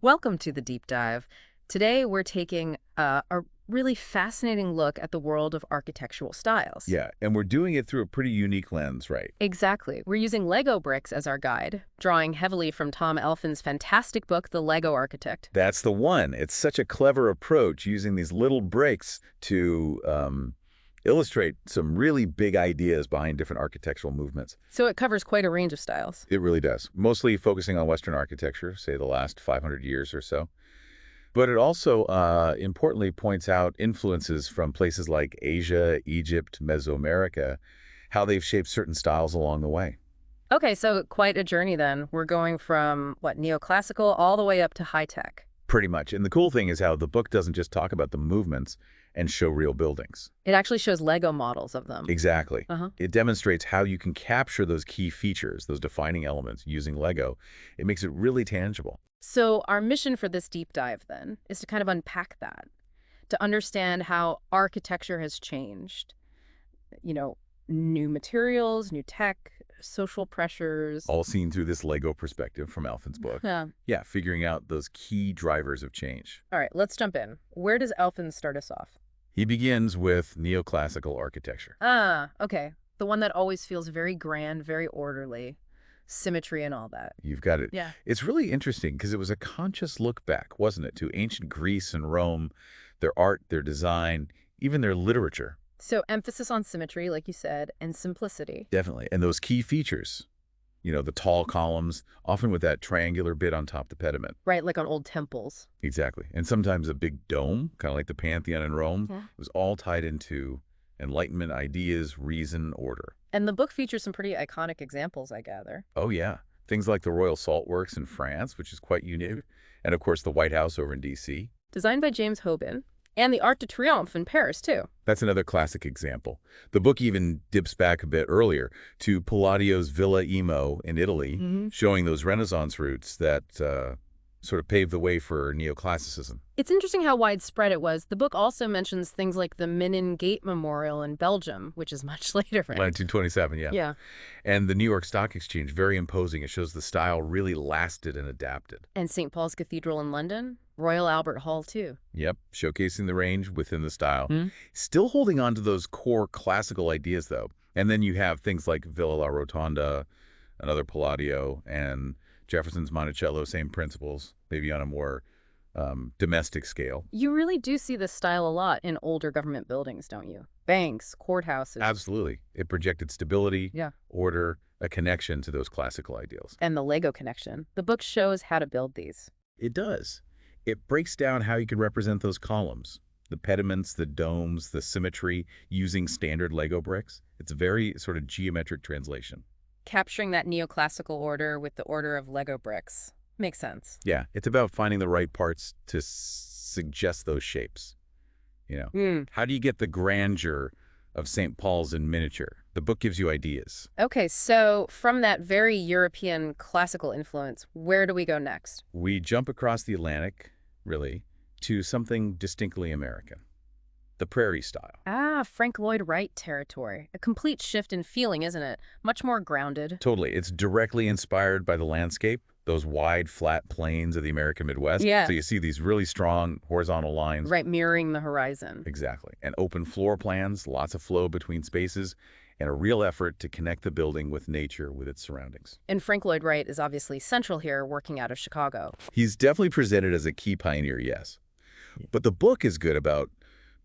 Welcome to the deep dive. Today we're taking a really fascinating look at the world of architectural styles. Yeah, and we're doing it through a pretty unique lens, right? Exactly. We're using Lego bricks as our guide, drawing heavily from Tom Elfin's fantastic book, The Lego Architect. That's the one. It's such a clever approach using these little breaks to illustrate some really big ideas behind different architectural movements. So it covers quite a range of styles. It really does. Mostly focusing on Western architecture, say the last 500 years or so. But it also importantly points out influences from places like Asia, Egypt, Mesoamerica, how they've shaped certain styles along the way. Okay, so quite a journey then. We're going from, what, neoclassical all the way up to high tech. Pretty much. And the cool thing is how the book doesn't just talk about the movements and show real buildings. It actually shows Lego models of them. Exactly. Uh-huh. It demonstrates how you can capture those key features, those defining elements using Lego. It makes it really tangible. So our mission for this deep dive, then, is to kind of unpack that, to understand how architecture has changed. You know, new materials, new tech, social pressures. All seen through this Lego perspective from Alphen's book. Yeah. Yeah, figuring out those key drivers of change. All right, let's jump in. Where does Elfin start us off? He begins with neoclassical architecture. Ah, okay. The one that always feels very grand, very orderly, symmetry and all that. You've got it. Yeah. It's really interesting because it was a conscious look back, wasn't it, to ancient Greece and Rome, their art, their design, even their literature. So emphasis on symmetry, like you said, and simplicity. Definitely. And those key features, the tall columns, often with that triangular bit on top the pediment. Right, like on old temples. Exactly. And sometimes a big dome, kind of like the Pantheon in Rome. Yeah. It was all tied into Enlightenment ideas, reason, order. And the book features some pretty iconic examples, I gather. Oh, yeah. Things like the Royal Salt Works in France, which is quite unique. And, of course, the White House over in D.C. Designed by James Hoban. And the Arc de Triomphe in Paris, too. That's another classic example. The book even dips back a bit earlier to Palladio's Villa Emo in Italy, showing those Renaissance roots that sort of paved the way for neoclassicism. It's interesting how widespread it was. The book also mentions things like the Menin Gate Memorial in Belgium, which is much later, right? 1927, yeah. Yeah. And the New York Stock Exchange, very imposing. It shows the style really lasted and adapted. And St. Paul's Cathedral in London, Royal Albert Hall, too. Yep, showcasing the range within the style. Still holding on to those core classical ideas, though. And then you have things like Villa La Rotonda, another Palladio, and Jefferson's Monticello, same principles, maybe on a more domestic scale. You really do see this style a lot in older government buildings, don't you? Banks, courthouses. Absolutely. It projected stability, Yeah. order, a connection to those classical ideals. And the Lego connection. The book shows how to build these. It does. It breaks down how you can represent those columns, the pediments, the domes, the symmetry, using standard Lego bricks. It's a very sort of geometric translation. Capturing that neoclassical order with the order of Lego bricks. Makes sense. Yeah, it's about finding the right parts to suggest those shapes. How do you get the grandeur of St. Paul's in miniature? The book gives you ideas. Okay, so from that very European classical influence, where do we go next? We jump across the Atlantic, really, to something distinctly American. The prairie style. Ah, Frank Lloyd Wright territory. A complete shift in feeling, isn't it? Much more grounded. Totally. It's directly inspired by the landscape, those wide, flat plains of the American Midwest. Yeah. So you see these really strong horizontal lines. Right, mirroring the horizon. Exactly. And open floor plans, lots of flow between spaces, and a real effort to connect the building with nature, with its surroundings. And Frank Lloyd Wright is obviously central here, working out of Chicago. He's definitely presented as a key pioneer, yes. But the book is good about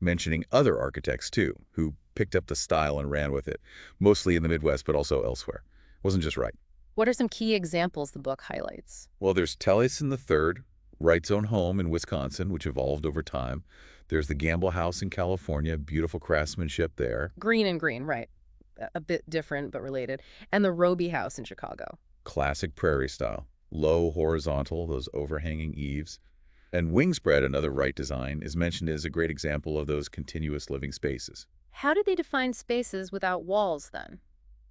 mentioning other architects, too, who picked up the style and ran with it, mostly in the Midwest, but also elsewhere. Wasn't just Wright. What are some key examples the book highlights? Well, there's Taliesin III, Wright's own home in Wisconsin, which evolved over time. There's the Gamble House in California, beautiful craftsmanship there. Green and green, right. A bit different, but related. And the Roby House in Chicago. Classic prairie style. Low, horizontal, those overhanging eaves. And Wingspread, another Wright design, is mentioned as a great example of those continuous living spaces. How did they define spaces without walls, then?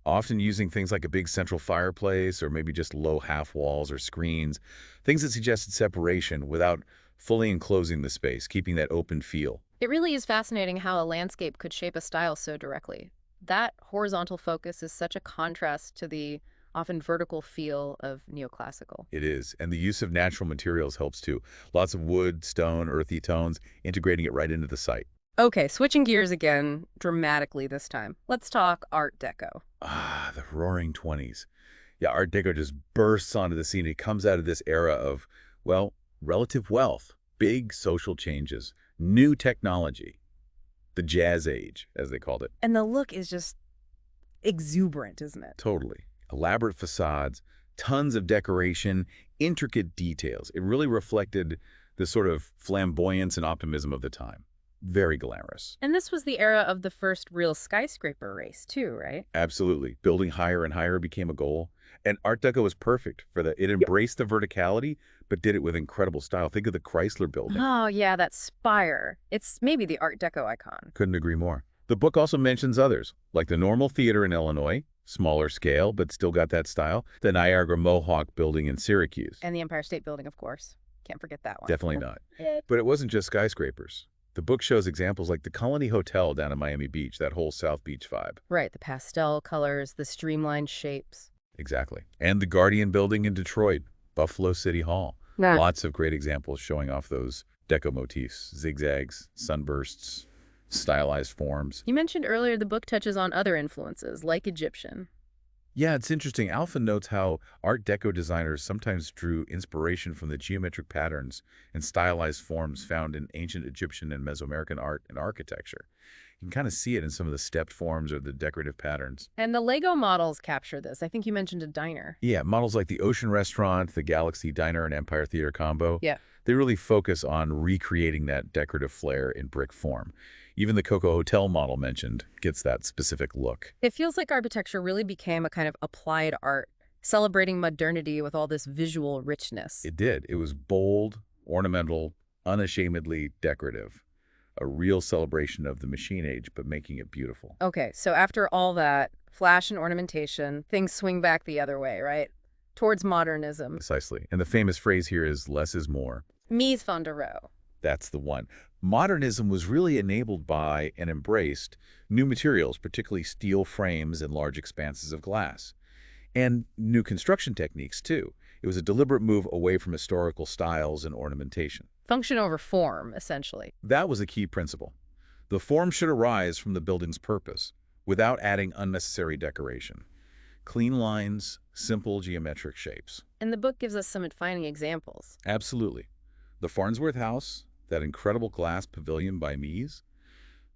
Often using things like a big central fireplace or maybe just low half walls or screens, things that suggested separation without fully enclosing the space, keeping that open feel. It really is fascinating how a landscape could shape a style so directly. That horizontal focus is such a contrast to the often vertical feel of neoclassical. It is. And the use of natural materials helps too. Lots of wood, stone, earthy tones, integrating it right into the site. Okay, switching gears again, dramatically this time. Let's talk Art Deco. Ah, the roaring 20s. Yeah, Art Deco just bursts onto the scene. It comes out of this era of, well, relative wealth, big social changes, new technology, the jazz age, as they called it. And the look is just exuberant, isn't it? Totally. Elaborate facades, tons of decoration, intricate details. It really reflected the sort of flamboyance and optimism of the time. Very glamorous. And this was the era of the first real skyscraper race, too, right? Absolutely. Building higher and higher became a goal. And Art Deco was perfect for that. It embraced the verticality, but did it with incredible style. Think of the Chrysler Building. Oh, yeah, that spire. It's maybe the Art Deco icon. Couldn't agree more. The book also mentions others, like the Normal Theater in Illinois, smaller scale, but still got that style, the Niagara Mohawk Building in Syracuse. And the Empire State Building, of course. Can't forget that one. Definitely not. But it wasn't just skyscrapers. The book shows examples like the Colony Hotel down in Miami Beach, that whole South Beach vibe. Right, the pastel colors, the streamlined shapes. Exactly. And the Guardian Building in Detroit, Buffalo City Hall. Nah. Lots of great examples showing off those deco motifs, zigzags, sunbursts, stylized forms. You mentioned earlier the book touches on other influences, like Egyptian. Yeah, it's interesting. Alpha notes how Art Deco designers sometimes drew inspiration from the geometric patterns and stylized forms found in ancient Egyptian and Mesoamerican art and architecture. You can kind of see it in some of the stepped forms or the decorative patterns. And the Lego models capture this. I think you mentioned a diner. Yeah, models like the Ocean Restaurant, the Galaxy Diner, and Empire Theater combo, Yeah. they really focus on recreating that decorative flair in brick form. Even the Coco Hotel model mentioned gets that specific look. It feels like architecture really became a kind of applied art, celebrating modernity with all this visual richness. It did. It was bold, ornamental, unashamedly decorative. A real celebration of the machine age, but making it beautiful. Okay, so after all that, flash and ornamentation, things swing back the other way, right? Towards modernism. Precisely. And the famous phrase here is less is more. Mies van der Rohe. That's the one. Modernism was really enabled by and embraced new materials, particularly steel frames and large expanses of glass. And new construction techniques, too. It was a deliberate move away from historical styles and ornamentation. Function over form, essentially. That was a key principle. The form should arise from the building's purpose, without adding unnecessary decoration. Clean lines, simple geometric shapes. And the book gives us some defining examples. Absolutely. The Farnsworth House, that incredible glass pavilion by Mies.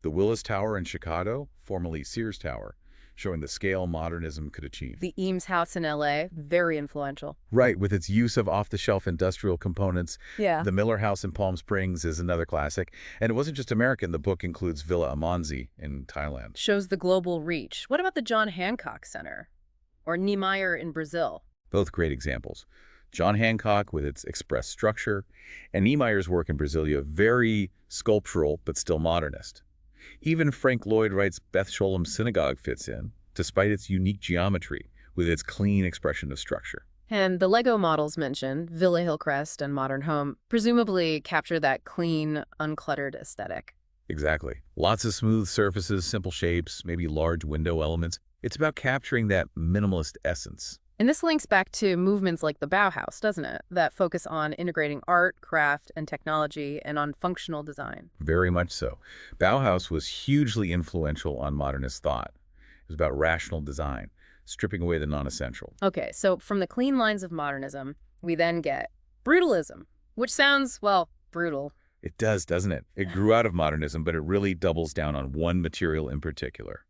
The Willis Tower in Chicago, formerly Sears Tower, showing the scale modernism could achieve. The Eames House in LA, very influential. Right, with its use of off-the-shelf industrial components. Yeah. The Miller House in Palm Springs is another classic. And it wasn't just American. The book includes Villa Amanzi in Thailand. Shows the global reach. What about the John Hancock Center? Or Niemeyer in Brazil? Both great examples. John Hancock with its express structure, and Niemeyer's work in Brasilia, very sculptural but still modernist. Even Frank Lloyd Wright's Beth Sholem Synagogue fits in, despite its unique geometry, with its clean expression of structure. And the Lego models mentioned, Villa Hillcrest and Modern Home, presumably capture that clean, uncluttered aesthetic. Exactly. Lots of smooth surfaces, simple shapes, maybe large window elements. It's about capturing that minimalist essence. And this links back to movements like the Bauhaus, doesn't it? That focus on integrating art, craft, and technology, and on functional design. Very much so. Bauhaus was hugely influential on modernist thought. It was about rational design, stripping away the non-essential. Okay, so from the clean lines of modernism, we then get brutalism, which sounds, well, brutal. It does, doesn't it? It grew out of modernism, but it really doubles down on one material in particular.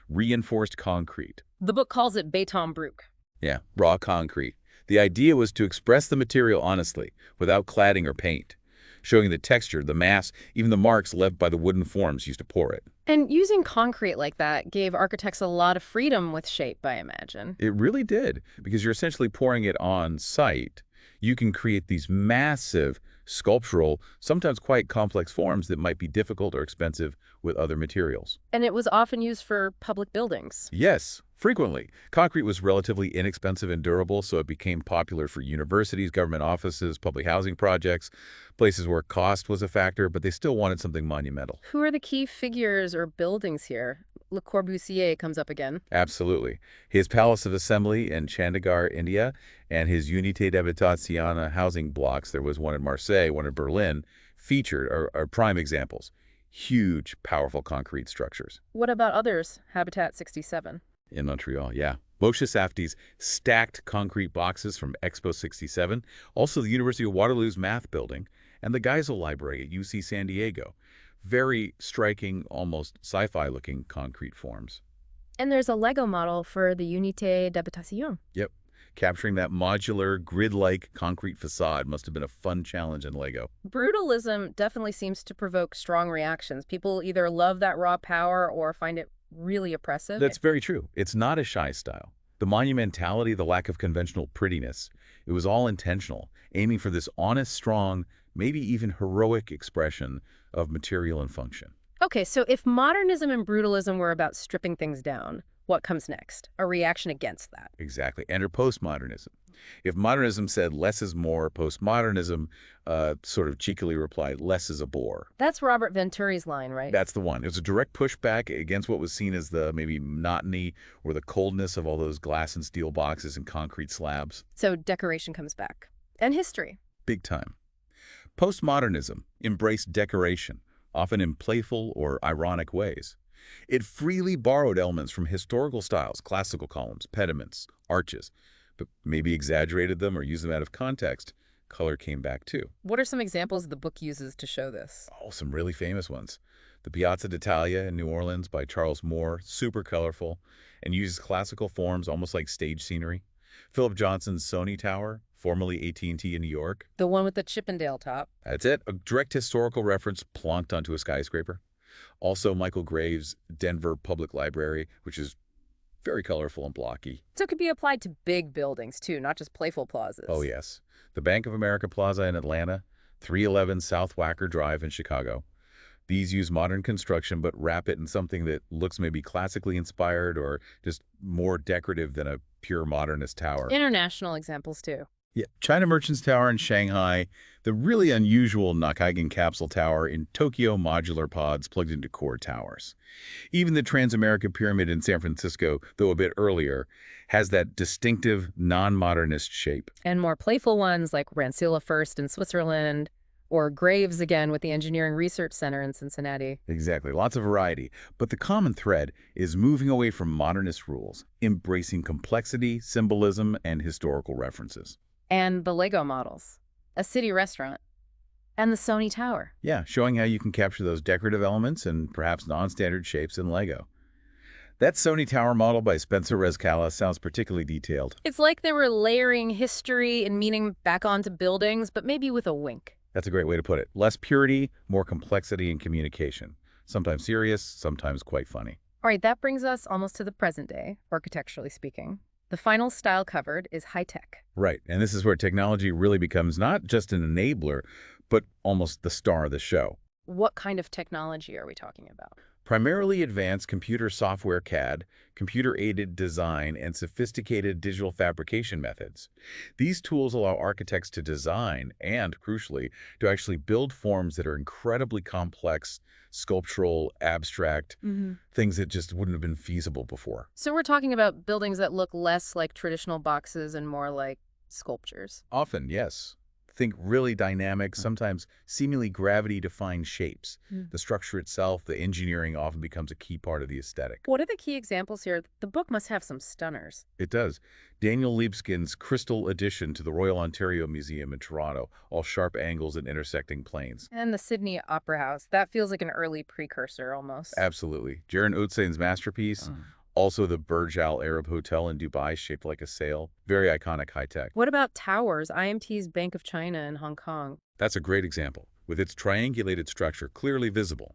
Reinforced concrete. The book calls it béton brut. Yeah, raw concrete. The idea was to express the material honestly, without cladding or paint, showing the texture, the mass, even the marks left by the wooden forms used to pour it. And using concrete like that gave architects a lot of freedom with shape, I imagine. It really did, because you're essentially pouring it on site. You can create these massive, sculptural, sometimes quite complex forms that might be difficult or expensive with other materials. And it was often used for public buildings. Yes, Frequently, concrete was relatively inexpensive and durable, so it became popular for universities, government offices, public housing projects, places where cost was a factor, but they still wanted something monumental. Who are the key figures or buildings here? Le Corbusier comes up again. Absolutely. His Palace of Assembly in Chandigarh, India, and his Unité d'Habitation housing blocks, there was one in Marseille, one in Berlin, featured are prime examples. Huge, powerful concrete structures. What about others? Habitat 67. In Montreal, yeah. Moshe Safdie's stacked concrete boxes from Expo 67, also the University of Waterloo's Math Building, and the Geisel Library at UC San Diego. Very striking, almost sci-fi-looking concrete forms. And there's a Lego model for the Unité d'Habitation. Yep. Capturing that modular, grid-like concrete facade must have been a fun challenge in Lego. Brutalism definitely seems to provoke strong reactions. People either love that raw power or find it really oppressive. That's very true. It's not a shy style. The monumentality, the lack of conventional prettiness, it was all intentional, aiming for this honest, strong, maybe even heroic expression of material and function. Okay, so if modernism and brutalism were about stripping things down, what comes next? A reaction against that. Exactly. Enter postmodernism. If modernism said less is more, postmodernism sort of cheekily replied, less is a bore. That's Robert Venturi's line, right? That's the one. It was a direct pushback against what was seen as the maybe monotony or the coldness of all those glass and steel boxes and concrete slabs. So decoration comes back. And history. Big time. Postmodernism embraced decoration, often in playful or ironic ways. It freely borrowed elements from historical styles, classical columns, pediments, arches, but maybe exaggerated them or used them out of context. Color came back too. What are some examples the book uses to show this? Oh, some really famous ones. The Piazza d'Italia in New Orleans by Charles Moore, super colorful, and uses classical forms almost like stage scenery. Philip Johnson's Sony Tower, formerly AT&T in New York. The one with the Chippendale top. That's it, a direct historical reference plonked onto a skyscraper. Also, Michael Graves' Denver Public Library, which is very colorful and blocky. So it could be applied to big buildings, too, not just playful plazas. Oh, yes. The Bank of America Plaza in Atlanta, 311 South Wacker Drive in Chicago. These use modern construction but wrap it in something that looks maybe classically inspired or just more decorative than a pure modernist tower. International examples, too. Yeah, China Merchants Tower in Shanghai, the really unusual Nakaigen Capsule Tower in Tokyo, modular pods plugged into core towers. Even the Transamerica Pyramid in San Francisco, though a bit earlier, has that distinctive non-modernist shape. And more playful ones like Rancilla First in Switzerland, or Graves again with the Engineering Research Center in Cincinnati. Exactly, lots of variety. But the common thread is moving away from modernist rules, embracing complexity, symbolism, and historical references. And the Lego models, a city restaurant, and the Sony Tower. Yeah, showing how you can capture those decorative elements and perhaps non-standard shapes in Lego. That Sony Tower model by Spencer Rezkala sounds particularly detailed. It's like they were layering history and meaning back onto buildings, but maybe with a wink. That's a great way to put it. Less purity, more complexity and communication. Sometimes serious, sometimes quite funny. All right, that brings us almost to the present day, architecturally speaking. The final style covered is high-tech. Right, and this is where technology really becomes not just an enabler, but almost the star of the show. What kind of technology are we talking about? Primarily advanced computer software CAD, computer-aided design, and sophisticated digital fabrication methods. These tools allow architects to design and, crucially, to actually build forms that are incredibly complex, sculptural, abstract, things that just wouldn't have been feasible before. So we're talking about buildings that look less like traditional boxes and more like sculptures. Often, yes. Think really dynamic, sometimes seemingly gravity-defying shapes. The structure itself, the engineering often becomes a key part of the aesthetic. What are the key examples here? The book must have some stunners. It does. Daniel Libeskind's Crystal addition to the Royal Ontario Museum in Toronto, all sharp angles and intersecting planes. And the Sydney Opera House. That feels like an early precursor, almost. Absolutely. Jaron Otsein's masterpiece. Also the Burj Al Arab Hotel in Dubai, shaped like a sail. Very iconic high-tech. What about towers? IMT's Bank of China in Hong Kong. That's a great example, with its triangulated structure clearly visible.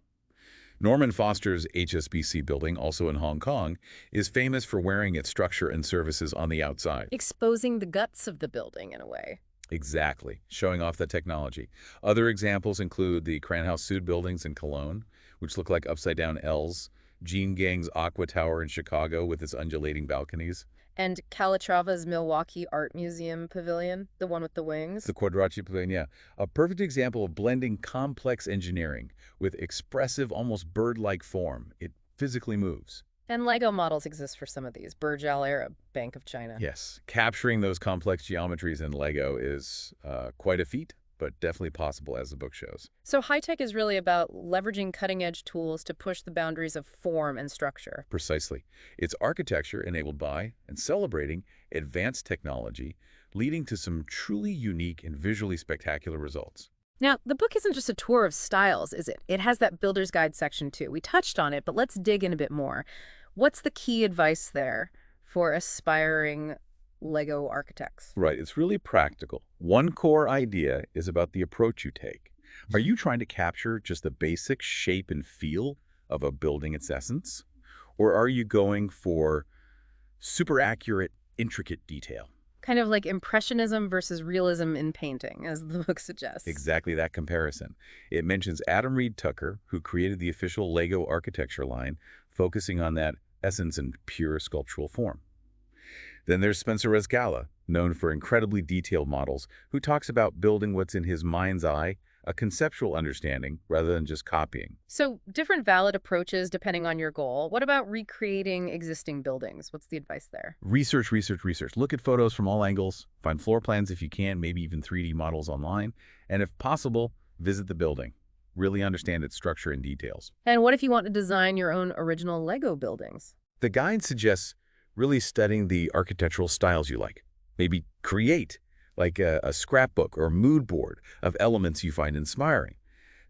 Norman Foster's HSBC building, also in Hong Kong, is famous for wearing its structure and services on the outside. Exposing the guts of the building, in a way. Exactly, showing off the technology. Other examples include the Kranhaus Süd buildings in Cologne, which look like upside-down Ls, Gene Gang's Aqua Tower in Chicago with its undulating balconies. And Calatrava's Milwaukee Art Museum Pavilion, the one with the The wings. Quadracci Pavilion, yeah. A perfect example of blending complex engineering with expressive, almost bird-like form. It physically moves. And Lego models exist for some of these. Burj Al Arab, Bank of China. Yes, capturing those complex geometries in Lego is quite a feat, but definitely possible as the book shows. So high-tech is really about leveraging cutting-edge tools to push the boundaries of form and structure. Precisely. It's architecture enabled by and celebrating advanced technology, leading to some truly unique and visually spectacular results. Now, the book isn't just a tour of styles, is it? It has that builder's guide section too. We touched on it, but let's dig in a bit more. What's the key advice there for aspiring Lego architects? Right, it's really practical. One core idea is about the approach you take. Are you trying to capture just the basic shape and feel of a building, its essence? Or are you going for super accurate, intricate detail? Kind of like impressionism versus realism in painting, as the book suggests. Exactly that comparison. It mentions Adam Reed Tucker, who created the official Lego architecture line, focusing on that essence and pure sculptural form. Then there's Spencer Rescala, known for incredibly detailed models, who talks about building what's in his mind's eye, a conceptual understanding rather than just copying. So different valid approaches depending on your goal. What about recreating existing buildings? What's the advice there? Research, research, research. Look at photos from all angles, find floor plans if you can, maybe even 3D models online, and if possible, visit the building. Really understand its structure and details. And what if you want to design your own original Lego buildings? The guide suggests really studying the architectural styles you like. Maybe create like a scrapbook or mood board of elements you find inspiring.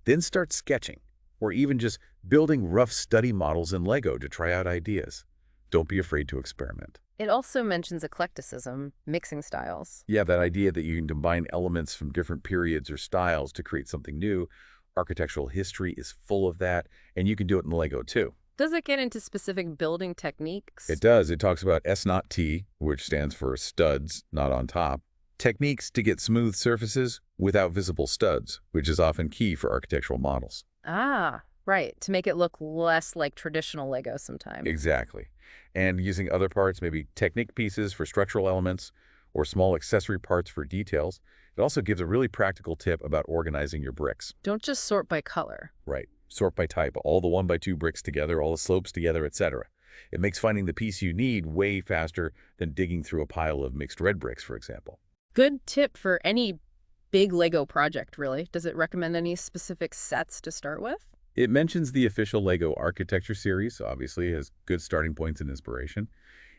Then start sketching or even just building rough study models in Lego to try out ideas. Don't be afraid to experiment. It also mentions eclecticism, mixing styles. Yeah, that idea that you can combine elements from different periods or styles to create something new. Architectural history is full of that, and you can do it in Lego too. Does it get into specific building techniques? It does. It talks about S not T, which stands for studs, not on top. Techniques to get smooth surfaces without visible studs, which is often key for architectural models. Ah, right. To make it look less like traditional Lego sometimes. Exactly. And using other parts, maybe technique pieces for structural elements or small accessory parts for details. It also gives a really practical tip about organizing your bricks. Don't just sort by color. Right. Sort by type, all the 1x2 bricks together, all the slopes together, etc. It makes finding the piece you need way faster than digging through a pile of mixed red bricks, for example. Good tip for any big Lego project, really. Does it recommend any specific sets to start with? It mentions the official Lego architecture series, obviously has good starting points and inspiration,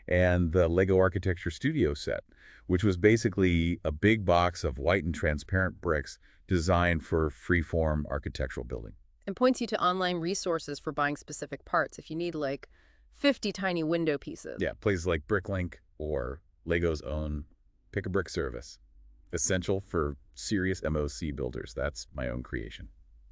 and the Lego Architecture Studio set, which was basically a big box of white and transparent bricks designed for free-form architectural building. And points you to online resources for buying specific parts if you need like 50 tiny window pieces. Yeah, places like Bricklink or Lego's own Pick-a-Brick service. Essential for serious MOC builders. That's my own creation.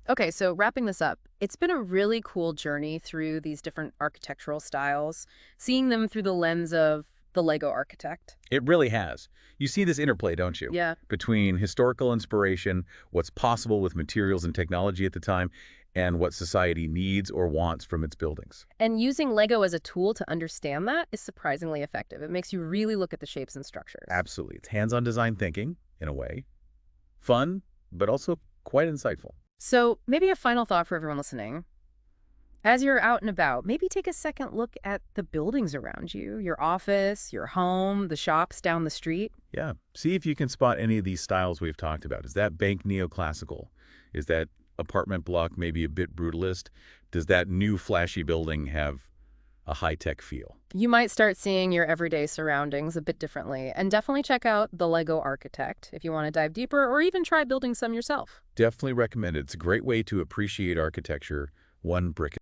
Okay, so wrapping this up, it's been a really cool journey through these different architectural styles, seeing them through the lens of the Lego architect. It really has. You see this interplay, don't you? Yeah. Between historical inspiration, what's possible with materials and technology at the time, and what society needs or wants from its buildings. And using Lego as a tool to understand that is surprisingly effective. It makes you really look at the shapes and structures. Absolutely. It's hands-on design thinking, in a way. Fun, but also quite insightful. So maybe a final thought for everyone listening. As you're out and about, maybe take a second look at the buildings around you, your office, your home, the shops down the street. Yeah. See if you can spot any of these styles we've talked about. Is that bank neoclassical? Is that apartment block maybe a bit brutalist? Does that new flashy building have a high-tech feel? You might start seeing your everyday surroundings a bit differently. And definitely check out The Lego Architect if you want to dive deeper or even try building some yourself. Definitely recommend it. It's a great way to appreciate architecture one brick